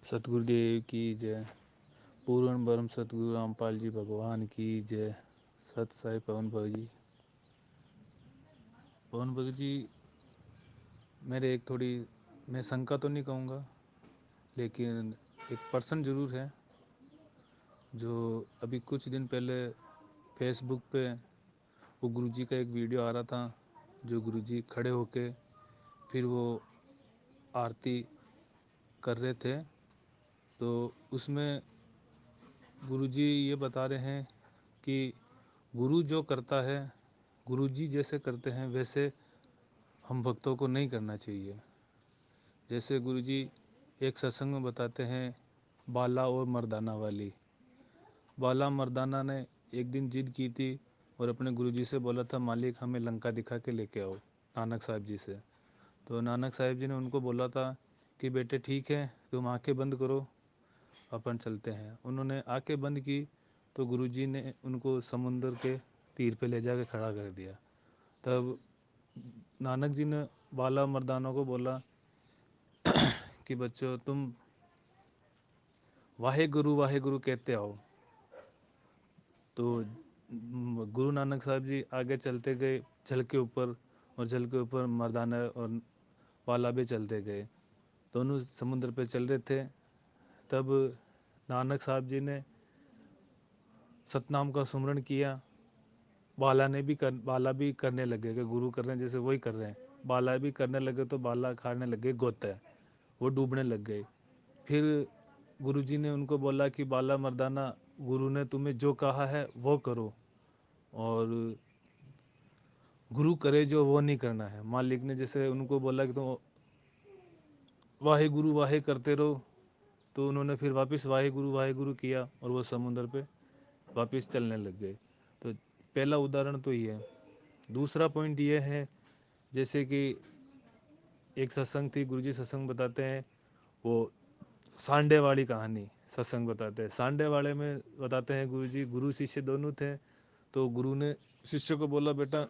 सतगुरुदेव की जय। पूर्ण ब्रह्म सतगुरु रामपाल जी भगवान की जय। सत साई पवन भगत जी। पवन भगत जी, मेरे एक थोड़ी, मैं शंका तो नहीं कहूँगा, लेकिन एक पर्सन ज़रूर है जो अभी कुछ दिन पहले फेसबुक पे वो गुरुजी का एक वीडियो आ रहा था, जो गुरुजी खड़े होके फिर वो आरती कर रहे थे। तो उसमें गुरुजी ये बता रहे हैं कि गुरु जो करता है, गुरुजी जैसे करते हैं वैसे हम भक्तों को नहीं करना चाहिए। जैसे गुरुजी एक सत्संग में बताते हैं, बाला और मर्दाना वाली। बाला मर्दाना ने एक दिन जिद की थी और अपने गुरुजी से बोला था, मालिक हमें लंका दिखा के लेके आओ, नानक साहब जी से। तो नानक साहब जी ने उनको बोला था कि बेटे ठीक है, तुम आंखें बंद करो, अपन चलते हैं। उन्होंने आंखें बंद की तो गुरुजी ने उनको समुंदर के तीर पे ले जाके खड़ा कर दिया। तब नानक जी ने बाला मर्दाना को बोला कि बच्चों तुम वाहे गुरु कहते आओ। तो गुरु नानक साहब जी आगे चलते गए जल के ऊपर, और जल के ऊपर मर्दाना और बाला भी चलते गए। दोनों समुद्र पे चल रहे थे। तब नानक साहब जी ने सतनाम का सुमरण किया। बाला भी करने लगे कि गुरु कर रहे हैं जैसे वही कर रहे हैं। बाला भी करने लगे तो बाला खाने लगे गोते, वो डूबने लग गए। फिर गुरुजी ने उनको बोला कि बाला मर्दाना, गुरु ने तुम्हें जो कहा है वो करो, और गुरु करे जो वो नहीं करना है। मालिक ने जैसे उनको बोला कि तुम वाहे करते रहो, तो उन्होंने फिर वापस वाहे गुरु किया और वो समुद्र पे वापस चलने लग गए। तो पहला उदाहरण तो ये है। दूसरा पॉइंट ये है, जैसे कि एक सत्संग थी, गुरुजी सत्संग बताते हैं, वो सांडे वाली कहानी सत्संग बताते हैं। सांडे वाले में बताते हैं गुरुजी, गुरु शिष्य दोनों थे। तो गुरु ने शिष्य को बोला, बेटा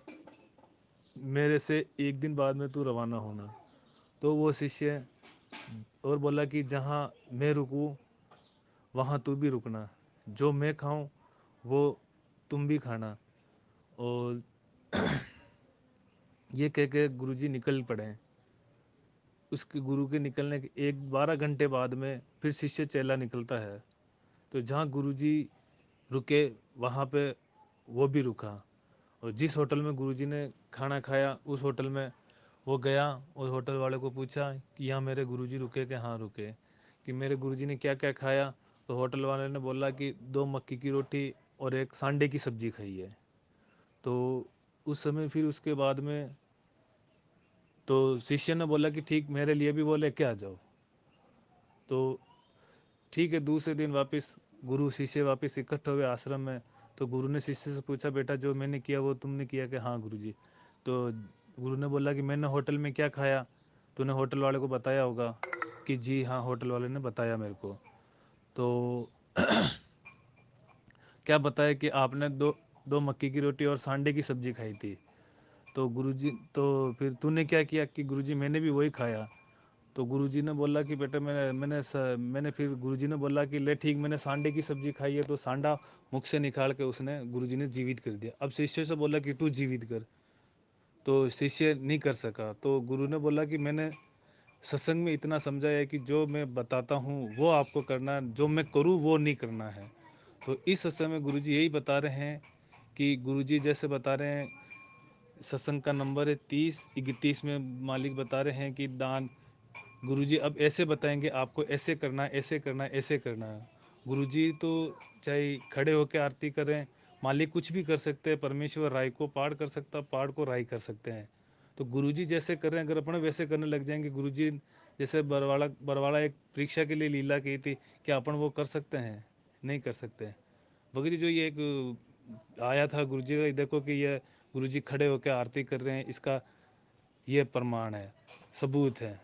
मेरे से एक दिन बाद में तू रवाना होना। तो वो शिष्य और बोला कि जहाँ मैं रुकूँ वहाँ तू भी रुकना, जो मैं खाऊं वो तुम भी खाना। और ये कह के गुरुजी निकल पड़े। उसके गुरु के निकलने के 12 घंटे बाद में फिर शिष्य चेला निकलता है। तो जहाँ गुरुजी रुके वहाँ पे वो भी रुका, और जिस होटल में गुरुजी ने खाना खाया उस होटल में वो गया और होटल वाले को पूछा कि यहाँ मेरे गुरुजी रुके? कि हाँ रुके। कि मेरे गुरुजी ने क्या क्या खाया? तो होटल वाले ने बोला कि 2 मक्की की रोटी और एक सांडे की सब्जी खाई है। तो उस समय फिर उसके बाद में तो शिष्य ने बोला कि ठीक, मेरे लिए भी वो लेके आ जाओ। तो ठीक है, दूसरे दिन वापस गुरु शिष्य वापस इकट्ठे हुए आश्रम में। तो गुरु ने शिष्य से पूछा, बेटा जो मैंने किया वो तुमने किया? कि हाँ गुरुजी। तो गुरु ने बोला कि मैंने होटल में क्या खाया? तूने होटल वाले को बताया होगा? कि जी हाँ, होटल वाले ने बताया मेरे को। तो क्या बताया? कि आपने दो मक्की की रोटी और सांडे की सब्जी खाई थी। तो गुरुजी, तो फिर तूने क्या किया? कि गुरुजी मैंने भी वही खाया। तो गुरुजी ने बोला कि बेटा मैंने फिर गुरुजी ने बोला कि ले ठीक, मैंने सांडे की सब्जी खाई है। तो सांडा मुख से निकाल के उसने गुरुजी ने जीवित कर दिया। अब शिष्य से बोला कि तू जीवित कर, तो शिष्य नहीं कर सका। तो गुरु ने बोला कि मैंने सत्संग में इतना समझाया कि जो मैं बताता हूँ वो आपको करना है, जो मैं करूँ वो नहीं करना है। तो इस सत्संग में गुरुजी यही बता रहे हैं कि गुरुजी जैसे बता रहे हैं, सत्संग का नंबर है 30-31 में मालिक बता रहे हैं कि दान, गुरुजी अब ऐसे बताएंगे आपको, ऐसे करना है, ऐसे करना है, ऐसे करना है। गुरुजी तो चाहे खड़े होकर आरती करें, मालिक कुछ भी कर सकते हैं। परमेश्वर राय को पार कर सकता, पार को राय कर सकते हैं। तो गुरुजी जैसे कर रहे हैं, अगर अपन वैसे करने लग जाएंगे, गुरुजी जैसे बरवाड़ा एक परीक्षा के लिए लीला की थी, क्या अपन वो कर सकते हैं? नहीं कर सकते हैं। भगत जी जो ये एक आया था गुरुजी का, देखो कि ये गुरुजी खड़े होकर आरती कर रहे हैं, इसका ये प्रमाण है, सबूत है।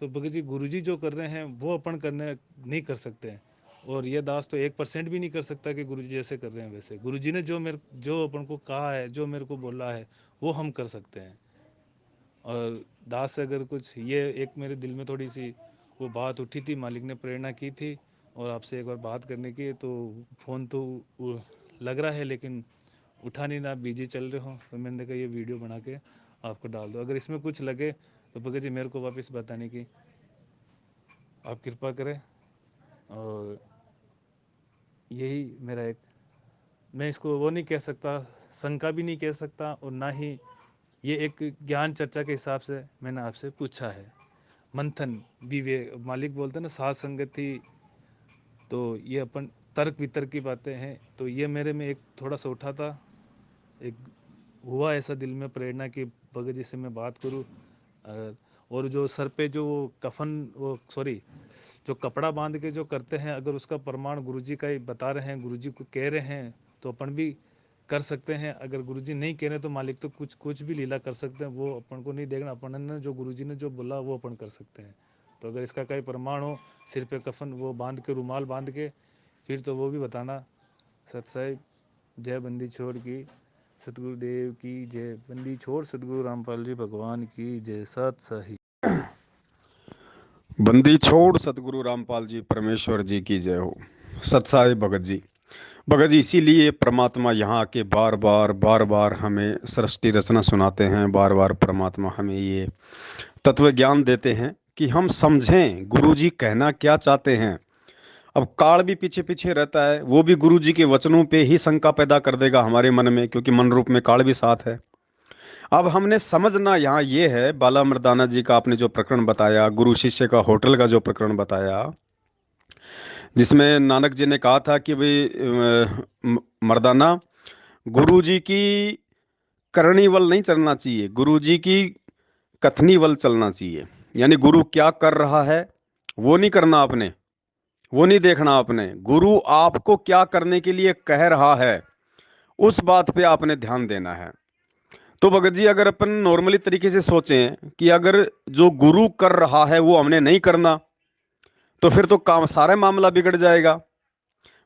तो भगत जी गुरुजी जो कर रहे हैं वो अपन करने नहीं कर सकते हैं। और ये दास तो 1% भी नहीं कर सकता कि गुरुजी जैसे कर रहे हैं वैसे। गुरुजी ने जो अपन को कहा है, जो मेरे को बोला है, वो हम कर सकते हैं। और दास से अगर कुछ, ये एक मेरे दिल में थोड़ी सी वो बात उठी थी, मालिक ने प्रेरणा की थी और आपसे एक बार बात करने की, तो फ़ोन तो लग रहा है लेकिन उठा नहीं ना, आप बिजी चल रहे हो, तो मैंने कहा ये वीडियो बना के आपको डाल दो। अगर इसमें कुछ लगे तो भगत जी मेरे को वापस बताने की आप कृपा करें। और यही मेरा एक, मैं इसको वो नहीं कह सकता, शंका भी नहीं कह सकता, और ना ही ये एक ज्ञान चर्चा के हिसाब से मैंने आपसे पूछा है। मंथन विवेक, मालिक बोलते हैं ना साथ संगति, तो ये अपन तर्क वितर्क की बातें हैं, तो ये मेरे में एक थोड़ा सा उठा था, एक हुआ ऐसा दिल में प्रेरणा की भगत जी से मैं बात करूं। और जो सर पे जो कफन, वो सॉरी, जो कपड़ा बांध के जो करते हैं, अगर उसका प्रमाण गुरुजी का ही बता रहे हैं, गुरुजी को कह रहे हैं, तो अपन भी कर सकते हैं। अगर गुरुजी नहीं कह रहे तो मालिक तो कुछ कुछ भी लीला कर सकते हैं, वो अपन को नहीं देखना, अपन ने जो गुरुजी ने जो बोला वो अपन कर सकते हैं। तो अगर इसका कोई प्रमाण हो, सिर पे कफन वो बांध के, रुमाल बांध के, फिर तो वो भी बताना। सत साहिब, जय बंदी छोड़ की, सतगुरुदेव की जय। बंदी छोड़ सतगुरु रामपाल जी भगवान की जय। सत साहिब। बंदी छोड़ सतगुरु रामपाल जी परमेश्वर जी की जय हो। सत्साई भगत जी। भगत जी, इसीलिए परमात्मा यहाँ के बार बार हमें सृष्टि रचना सुनाते हैं, बार बार परमात्मा हमें ये तत्व ज्ञान देते हैं कि हम समझें गुरु जी कहना क्या चाहते हैं। अब काल भी पीछे पीछे रहता है, वो भी गुरु जी के वचनों पे ही शंका पैदा कर देगा हमारे मन में, क्योंकि मन रूप में काल भी साथ है। अब हमने समझना यहाँ ये है, बाला मर्दाना जी का आपने जो प्रकरण बताया, गुरु शिष्य का होटल का जो प्रकरण बताया, जिसमें नानक जी ने कहा था कि भाई मर्दाना, गुरु जी की करनी वल नहीं चलना चाहिए, गुरु जी की कथनी वल चलना चाहिए। यानी गुरु क्या कर रहा है वो नहीं करना आपने, वो नहीं देखना आपने, गुरु आपको क्या करने के लिए कह रहा है उस बात पे आपने ध्यान देना है। तो भगत जी, अगर अपन नॉर्मली तरीके से सोचें कि अगर जो गुरु कर रहा है वो हमने नहीं करना, तो फिर तो काम सारा मामला बिगड़ जाएगा।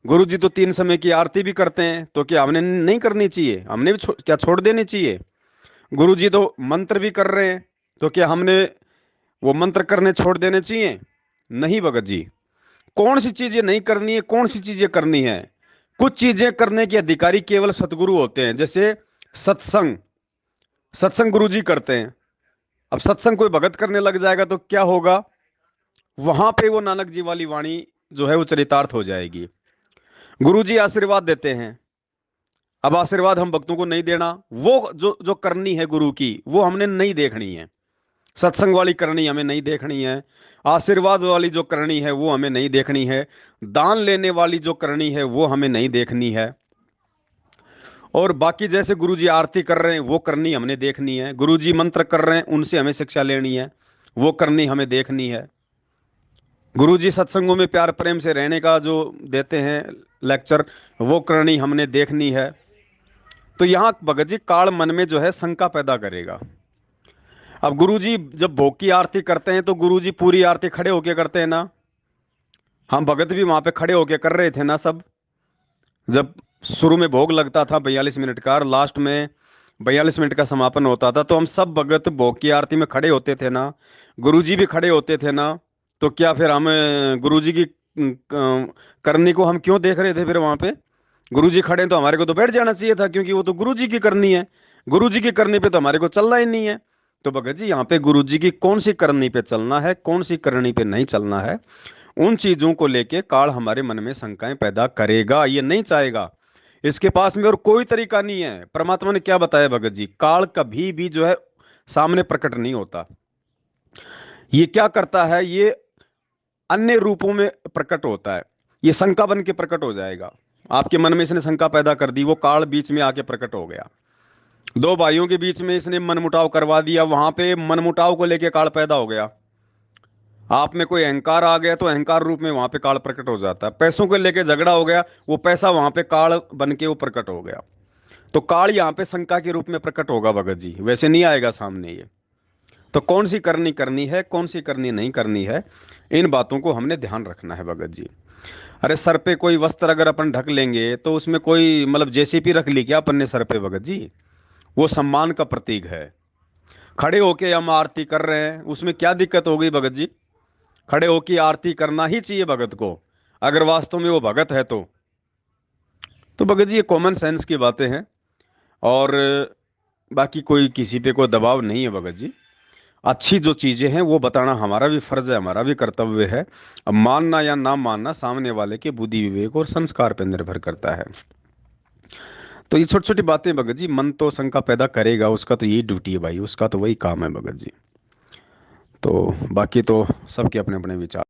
गुरु जी तो 3 समय की आरती भी करते हैं, तो क्या हमने नहीं करनी चाहिए? हमने भी क्या छोड़ देनी चाहिए? गुरु जी तो मंत्र भी कर रहे हैं, तो क्या हमने वो मंत्र करने छोड़ देने चाहिए? नहीं भगत जी। कौन सी चीजें नहीं करनी है, कौन सी चीजें करनी है? कुछ चीजें करने के अधिकारी केवल सतगुरु होते हैं। जैसे सत्संग, सत्संग गुरु जी करते हैं। अब सत्संग कोई भगत करने लग जाएगा तो क्या होगा? वहां पे वो नानक जी वाली वाणी जो है वो चरितार्थ हो जाएगी। गुरु जी आशीर्वाद देते हैं, अब आशीर्वाद हम भक्तों को नहीं देना, वो जो जो करनी है गुरु की वो हमने नहीं देखनी है। सत्संग वाली करनी हमें नहीं देखनी है, आशीर्वाद वाली जो करनी है वो हमें नहीं देखनी है, दान लेने वाली जो करनी है वो हमें नहीं देखनी है, और बाकी जैसे गुरुजी आरती कर रहे हैं वो करनी हमने देखनी है, गुरुजी मंत्र कर रहे हैं उनसे हमें शिक्षा लेनी है, वो करनी हमें देखनी है। गुरुजी सत्संगों में प्यार प्रेम से रहने का जो देते हैं लेक्चर, वो करनी हमने देखनी है। तो यहाँ भगत जी काल मन में जो है शंका पैदा करेगा। अब गुरुजी जब भोग की आरती करते हैं तो गुरुजी पूरी आरती खड़े होके करते हैं ना? हम भगत भी वहां पे खड़े होके कर रहे थे ना सब? जब शुरू में भोग लगता था 42 मिनट का और लास्ट में 42 मिनट का समापन होता था, तो हम सब भगत भोग की आरती में खड़े होते थे ना? गुरुजी भी खड़े होते थे ना? तो क्या फिर हम गुरुजी की करनी को हम क्यों देख रहे थे फिर वहां पे? गुरुजी खड़े हैं तो हमारे को तो बैठ जाना चाहिए था, क्योंकि वो तो गुरुजी की करनी है। गुरुजी की करनी पे तो हमारे को चलना ही नहीं है। तो भगत जी, यहाँ पे गुरुजी की कौन सी करनी पे चलना है, कौन सी करनी पे नहीं चलना है, उन चीजों को लेके काल हमारे मन में शंकाएं पैदा करेगा, ये नहीं चाहेगा। इसके पास में और कोई तरीका नहीं है। परमात्मा ने क्या बताया भगत जी? काल कभी भी जो है सामने प्रकट नहीं होता। ये क्या करता है? ये अन्य रूपों में प्रकट होता है। ये शंका बन के प्रकट हो जाएगा। आपके मन में इसने शंका पैदा कर दी, वो काल बीच में आके प्रकट हो गया। दो भाइयों के बीच में इसने मनमुटाव करवा दिया, वहां पे मनमुटाव को लेके काल पैदा हो गया। आप में कोई अहंकार आ गया तो अहंकार रूप में वहां पे काल प्रकट हो जाता है। पैसों को लेके झगड़ा हो गया, वो पैसा वहां पे काल बन के वो प्रकट हो गया। तो काल यहाँ पे शंका के रूप में प्रकट होगा भगत जी, वैसे नहीं आएगा सामने ये। तो कौन सी करनी करनी है, कौन सी करनी नहीं करनी है, इन बातों को हमने ध्यान रखना है भगत जी। अरे सर पे कोई वस्त्र अगर अपन ढक लेंगे तो उसमें कोई मतलब जेसीपी रख ली क्या अपन ने सर पे भगत जी? वो सम्मान का प्रतीक है। खड़े होके हम आरती कर रहे हैं, उसमें क्या दिक्कत हो गई भगत जी? खड़े होकर आरती करना ही चाहिए भगत को, अगर वास्तव में वो भगत है तो भगत जी ये कॉमन सेंस की बातें हैं। और बाकी कोई किसी पे कोई दबाव नहीं है भगत जी। अच्छी जो चीजें हैं वो बताना हमारा भी फर्ज है, हमारा भी कर्तव्य है। अब मानना या ना मानना सामने वाले के बुद्धि विवेक और संस्कार पर निर्भर करता है। तो ये छोटी छोटी बातें भगत जी, मन तो शंका पैदा करेगा, उसका तो यही ड्यूटी है भाई, उसका तो वही काम है भगत जी। तो बाकी तो सबके अपने अपने विचार।